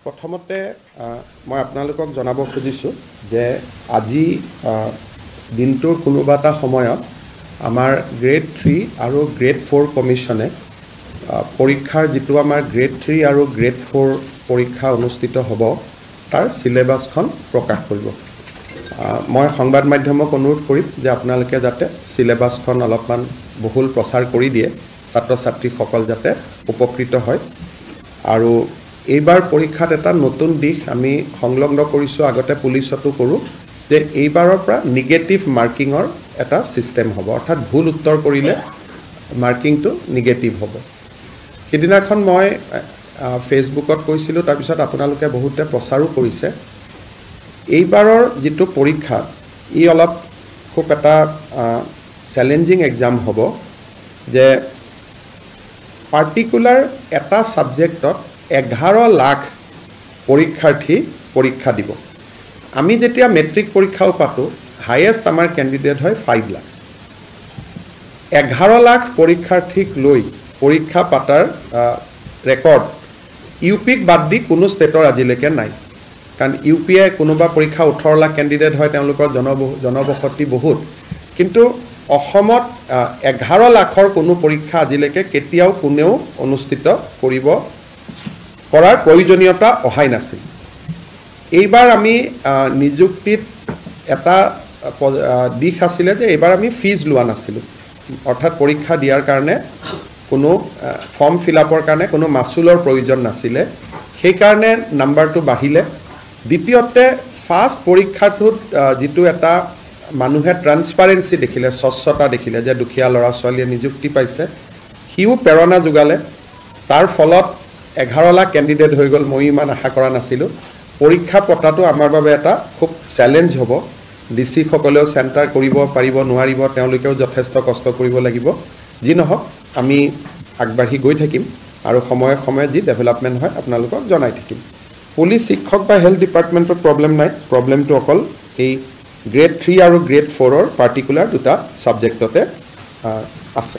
প্ৰথমতে মই আপোনালোকক জনাব খুজিছোঁ যে আজি দিনটোৰ কোনোবা এটা সময়ত আমাৰ গ্ৰেড 3 আৰু গ্ৰেড 4 কমিশনে পৰীক্ষাৰ যেটো আমাৰ গ্ৰেড 3 আৰু গ্ৰেড 4 পৰীক্ষা অনুষ্ঠিত হ'ব তাৰ সিলেবাসখন প্ৰকাশ কৰিব। মই সংবাদ মাধ্যমক অনুৰোধ কৰিম যে আপোনালোকে যাতে সিলেবাসখন অলপমান বহুল প্ৰচাৰ কৰি দিয়ে, ছাত্ৰ ছাত্ৰীসকল যাতে উপকৃত হয়। আৰু এইবাৰ পৰীক্ষাত এটা নতুন দিশ আমি সংলগ্ন কৰিছোঁ, আগতে পুলিচতো কৰোঁ, যে এইবাৰৰ পৰা নিগেটিভ মাৰ্কিঙৰ এটা সিস্টেম হ'ব, অৰ্থাৎ ভুল উত্তৰ কৰিলে মাৰ্কিংটো নিগেটিভ হ'ব। সেইদিনাখন মই ফেচবুকত কৈছিলোঁ, তাৰপিছত আপোনালোকে বহুতে প্ৰচাৰো কৰিছে। এইবাৰৰ যেটো পৰীক্ষা ই অলপ খুব এটা চ্যালেঞ্জিং এক্সাম হ'ব, যে পাৰ্টিকুলাৰ এটা সাবজেক্টত 11 লাখ পৰীক্ষাৰ্থী পৰীক্ষা দিব। আমি যেতিয়া মেট্ৰিক পৰীক্ষাও পাতো হাইয়েষ্ট আমাৰ ক্যান্ডিডেট হয় 5 লাখ। 11 লাখ পৰীক্ষাৰ্থীক লৈ পৰীক্ষা পাতাৰ ৰেকৰ্ড ইউপিক বাদ দি কোনো ষ্টেটৰ আজিলৈকে নাই। কাৰণ ইউপিয়ে কোনোবা পৰীক্ষা 18 লাখ ক্যান্ডিডেট হয়, তেওঁলোকৰ জনবসতি বহুত, কিন্তু অসমত 11 লাখৰ কোনো পৰীক্ষা আজিলৈকে কেতিয়াও কোনেও অনুষ্ঠিত কৰাৰ প্ৰয়োজনীয়তা অহাই নাছিল। এইবাৰ আমি নিযুক্তিত এটা দিশ আছিলে যে এইবাৰ আমি ফিজ লোৱা নাছিলোঁ, অৰ্থাৎ পৰীক্ষা দিয়াৰ কাৰণে কোনো ফৰ্ম ফিলআপৰ কাৰণে কোনো মাচুলৰ প্ৰয়োজন নাছিলে, সেইকাৰণে নাম্বাৰটো বাঢ়িলে। দ্বিতীয়তে ফাৰ্ষ্ট পৰীক্ষাটোত যেটো এটা মানুহে ট্ৰান্সপাৰেন্সি দেখিলে, স্বচ্ছতা দেখিলে, যে দুখীয়া ল'ৰা ছোৱালীয়ে নিযুক্তি পাইছে, সিও প্ৰেৰণা যোগালে। তাৰ ফলত 11 লাখ ক্যান্ডিডেট হৈ গ'ল। মই ইমান আশা কৰা নাছিলোঁ। পৰীক্ষা পতাটো আমাৰ বাবে এটা খুব চ্যালেঞ্জ হ'ব। ডিসি সকলেও চেণ্টাৰ কৰিব পাৰিব নোৱাৰিব, তেওঁলোকেও যথেষ্ট কষ্ট কৰিব লাগিব। যি নহওক আমি আগবাঢ়ি গৈ থাকিম আৰু সময়ে সময়ে যি ডেভেলপমেণ্ট হয় আপোনালোকক জনাই থাকিম। পুলিচ, শিক্ষক বা হেলথ ডিপাৰ্টমেণ্টৰ প্ৰব্লেম নাই, প্ৰব্লেমটো অকল এই গ্ৰেড 3 আৰু গ্ৰেড 4ৰ পাৰ্টিকুলাৰ দুটা সাবজেক্টতে আছে।